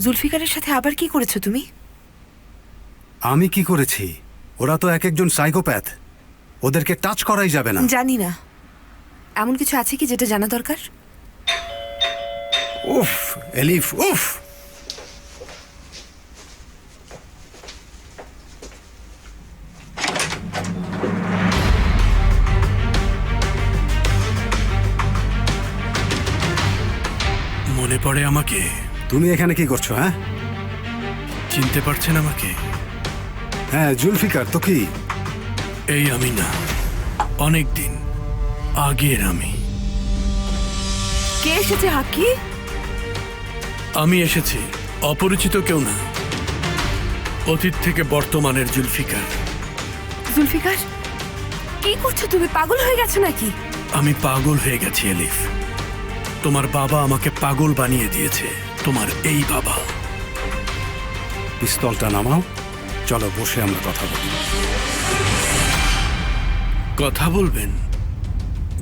জুলফিকারের সাথে আবার কি করেছো তুমি? আমি কি করেছি? ওরা তো এক একজন সাইকোপ্যাথ, ওদেরকে টাচ করাই যাবে না। জানি না, এমন কিছু আছে কি যেটা জানা দরকার? উফ এলিফ, উফ। মনে পড়ে আমাকে? তুমি এখানে কি করছো? হ্যাঁ চিনতে পারছেন আমাকে? হ্যাঁ, জুলফিকার তো। কি? এই আমি না, অনেক দিন আগের আমি। কে এসেছে হাকি? আমি এসেছি, অপরিচিত কেউ না, অতীত থেকে বর্তমানের জুলফিকার। জুলফিকার, কি করছো তুমি? পাগল হয়ে গেছো নাকি? আমি পাগল হয়ে গেছি এলিফ। তোমার বাবা আমাকে পাগল বানিয়ে দিয়েছে, তোমার এই বাবা। পিস্তলটা নামাও, চলো বসে আমরা কথা বলি। কথা বলবেন?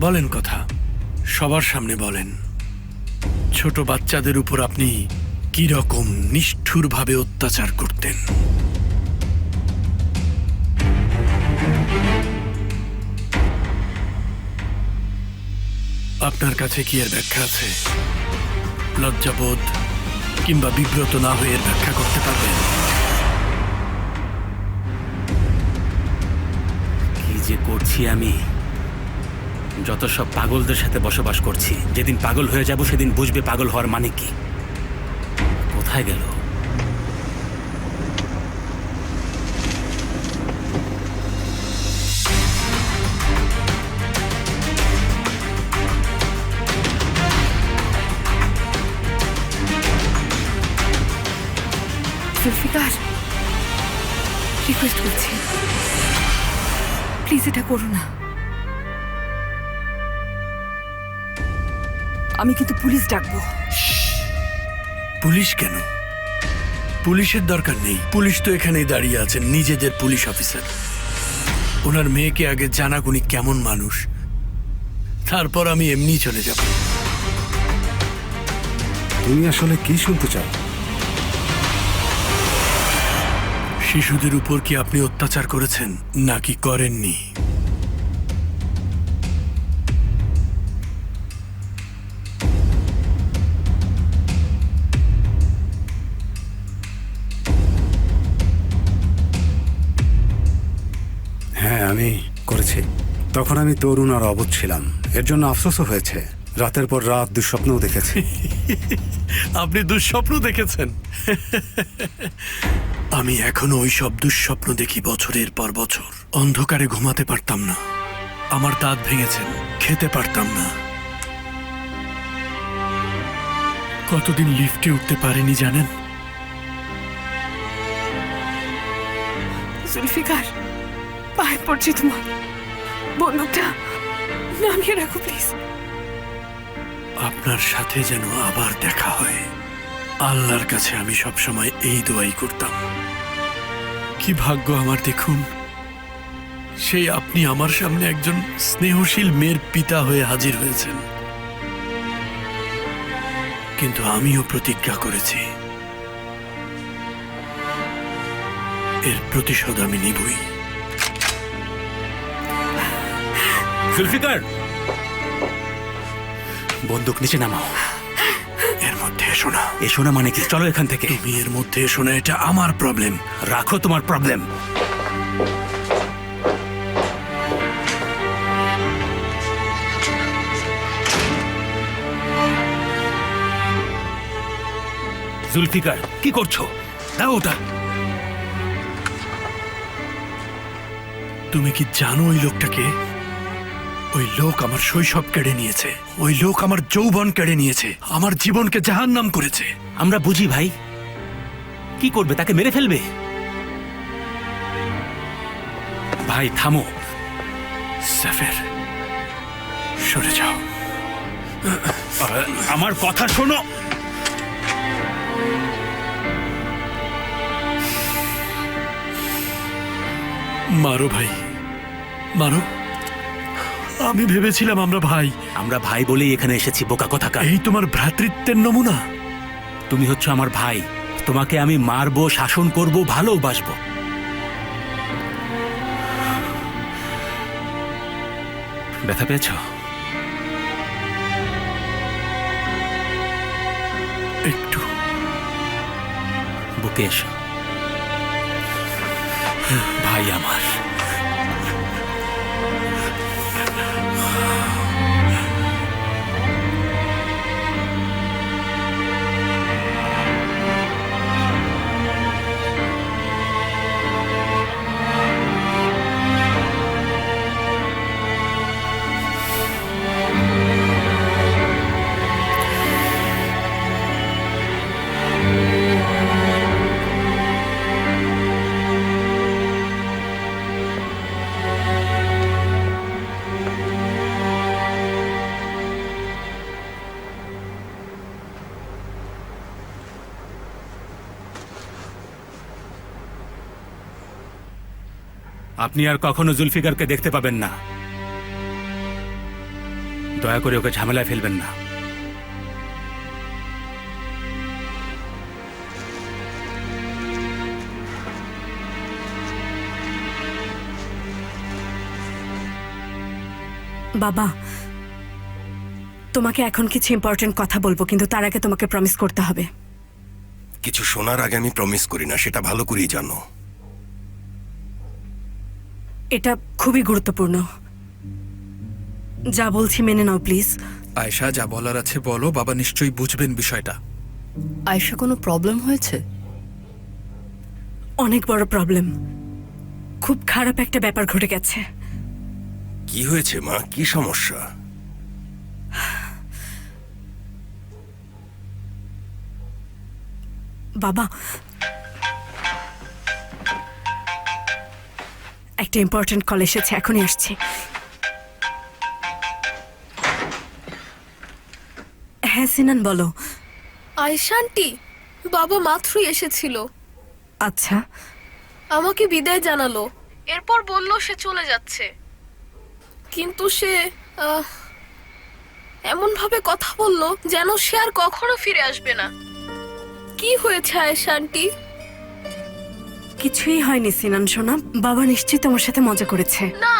বলেন কথা, সবার সামনে বলেন। ছোট বাচ্চাদের উপর আপনি কি রকম নিষ্ঠুরভাবে অত্যাচার করতেন। আপনার কাছে কি এর ব্যাখ্যা আছে? লজ্জাবোধ কিংবা বিব্রত না হয়ে এর ব্যাখ্যা করতে পারবেন? কি যে করছি আমি! যত সব পাগলদের সাথে বসবাস করছি। যেদিন পাগল হয়ে যাব সেদিন বুঝবে পাগল হওয়ার মানে কি। কোথায় গেল? জুলফিকার, রিকোয়েস্ট করছি, প্লিজ এটা করো না। আমি কিন্তু পুলিশ ডাকবো। পুলিশ কেন? পুলিশের দরকার নেই, পুলিশ তো এখানেই দাঁড়িয়ে আছেন, নিজেদের পুলিশ অফিসার। ওনার মেয়েকে আগে জানাক উনি কেমন মানুষ, তারপর আমি এমনি চলে যাব। তুমি আসলে কি শুনতে চাও? শিশুদের উপর কি আপনি অত্যাচার করেছেন নাকি করেননি? হ্যাঁ, আমি করেছি। তখন আমি তরুণ আর অবুঝ ছিলাম, এর জন্য আফসোসও হয়েছে। রাতের পর রাত দুঃস্বপ্নও দেখেছি। আপনি দুঃস্বপ্ন দেখেছেন? আমি এখনো ওই সব দুঃস্বপ্ন দেখি বছরের পর বছর। অন্ধকারে ঘুমাতে পারতাম না, আমার দাঁত ভেঙেছেন, খেতে পারতাম না। কতদিন লিফটে উঠতে পারিনি জানেন? জুলফিকার, পায়ে পড়ছি তোমার, বন্দুকটা নামিয়ে রাখো প্লিজ। আপনার সাথে যেন আবার দেখা হয়, আল্লাহর কাছে আমি সবসময় এই দোয়াই করতাম। কি ভাগ্য আমার দেখুন, সেই আপনি আমার সামনে একজন স্নেহশীল মেয়ের পিতা হয়ে হাজির হয়েছেন। কিন্তু আমিও প্রতিজ্ঞা করেছি, এর প্রতিশোধ আমি নিবই। জুলফিকার, বন্দুক নিচে নামাও। এর মধ্যে এসো না। এসো না মানে কি? চলো এখান থেকে। তুমি এর মধ্যে এসো না, এটা আমার প্রবলেম। রাখো তোমার প্রবলেম। জুলফিকার, কি করছো? দাও ওটা। তুমি কি জানো ওই লোকটাকে? ওই লোক আমার শৈশব কেড়ে নিয়েছে, ওই লোক আমার যৌবন কেড়ে নিয়েছে, আমার জীবনকে জাহান্নাম করেছে। আমরা বুঝি ভাই, কি করবে? তাকে মেরে ফেলবে? ভাই থামো। সাফের, সরে যাও। আমার কথা শোনো। মারো ভাই, মারো। আমি ভেবেছিলাম আমরা ভাই। আমরা ভাই বলেই এখানে এসেছি, বোকা কোথাকার। এই তোমার ভ্রাতৃত্বের নমুনা। তুমি হচ্ছে আমার ভাই, তোমাকে আমি মারবো, শাসন করব, ভালোবাসবো। ব্যথা পেয়েছ? একটু। বুকে এসো ভাই আমার। আপনি আর কখনো জুলফিকারকে দেখতে পাবেন না। দয়া করে ওকে ঝামেলায় ফেলবেন না। বাবা, তোমাকে এখন কিছু ইম্পর্টেন্ট কথা বলবো, কিন্তু তার আগে তোমাকে প্রমিস করতে হবে। কিছু শোনার আগে আমি প্রমিস করি না, সেটা ভালো করেই জানো। এটা খুবই গুরুত্বপূর্ণ। যা বলছি মেনে নাও প্লিজ। আয়েশা, যা বলার আছে বলো, বাবা নিশ্চয়ই বুঝবেন বিষয়টা। আয়েশা, কোনো প্রবলেম হয়েছে? অনেক বড় প্রবলেম। খুব খারাপ একটা ব্যাপার ঘটে গেছে। কি হয়েছে মা, কি সমস্যা? বাবা, একটা ইম্পর্টেন্ট কল এসেছে, এখনই আসছি। হ্যাঁ সিনান, বলো। আয়েশা আন্টি, বাবা মাত্রই এসেছিল। আচ্ছা, আমাকে বিদায় জানালো, এরপর বলল সে চলে যাচ্ছে। কিন্তু সে এমন ভাবে কথা বলল যেন সে আর কখনো ফিরে আসবে না। কি হয়েছে আয়েশা আন্টি? কিছুই হয়নি সিনান সোনা, বাবা নিশ্চয়ই তোমার সাথে মজা করেছে। না,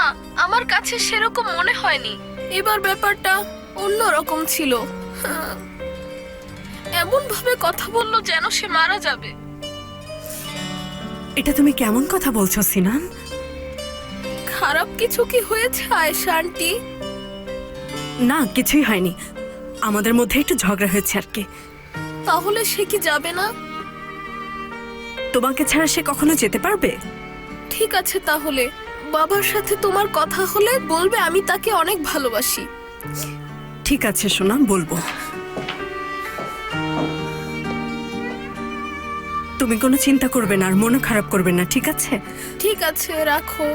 আমার কাছে সেরকম মনে হয়নি। এবার ব্যাপারটা অন্যরকম ছিল। এমন ভাবে কথা বলল যেন সে মারা যাবে। এটা তুমি কেমন কথা বলছো সিনান? খারাপ কিছু কি হয়েছে আয়েশা আন্টি? না, কিছুই হয়নি, আমাদের মধ্যে একটু ঝগড়া হয়েছে আর কি। তাহলে সে কি যাবে না? তোমাকে ছাড়া সে কখনো যেতে পারবে? ঠিক আছে, তাহলে বাবার সাথে তোমার কথা হলে বলবে আমি তাকে অনেক ভালোবাসি। ঠিক আছে সোনা, বলবো। তুমি কোনো চিন্তা করবে না আর মনও খারাপ করবে না, ঠিক আছে? ঠিক আছে, রাখো।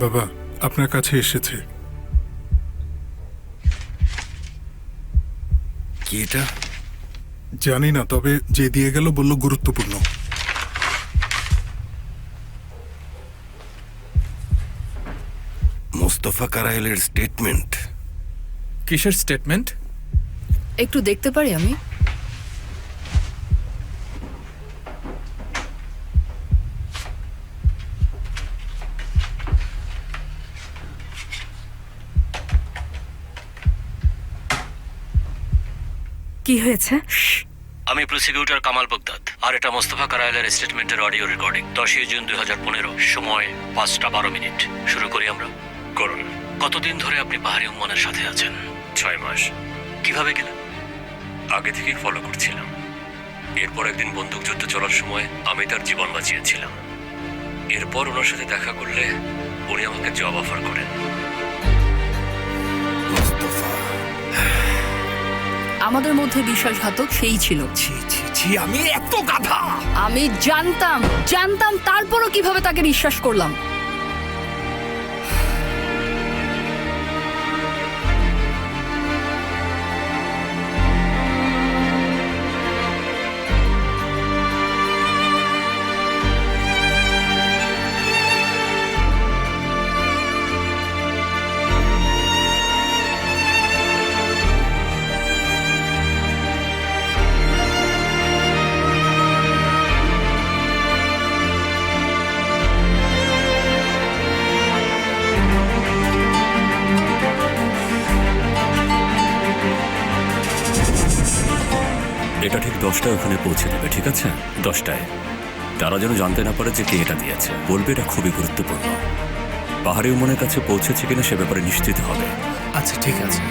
বাবা আপনার কাছে এসেছে। কি এটা? জানি না, তবে যে দিয়ে গেল বলল গুরুত্বপূর্ণ। মোস্তফা কারাইলের স্টেটমেন্ট। কিসের স্টেটমেন্ট? একটু দেখতে পারি আমি? কি হয়েছে? আমি প্রসিকিউটর কামাল বগদাদ, আর এটা মোস্তফা কারাইলের স্টেটমেন্টের অডিও রেকর্ডিং। 10 জুন 2015, সময় 5:12। শুরু করি আমরা। করুন। কতদিন ধরে আপনি পাহাড়ি উম্মানের সাথে আছেন? 6 মাস। কিভাবে গেলেন? আগে থেকেই ফলো করছিলাম। এরপর একদিন বন্দুকযুদ্ধ চলার সময় আমি তার জীবন বাঁচিয়েছিলাম। এরপর ওনার সাথে দেখা করলে উনি আমাকে জব অফার করেন। মোস্তফা, আমাদের মধ্যে বিশ্বাসঘাতক সেই ছিল। আমি এত গাধা! আমি জানতাম, তারপরও কিভাবে তাকে বিশ্বাস করলাম। এটা ঠিক 10টায় ওখানে পৌঁছে দেবে, ঠিক আছে? 10টায়। তারা যেন জানতে না পারে যে কে এটা দিয়েছে। বলবে এটা খুবই গুরুত্বপূর্ণ। পাহাড়ি উমনের কাছে পৌঁছেছে কিনা সে ব্যাপারে নিশ্চিত হবে। আচ্ছা ঠিক আছে।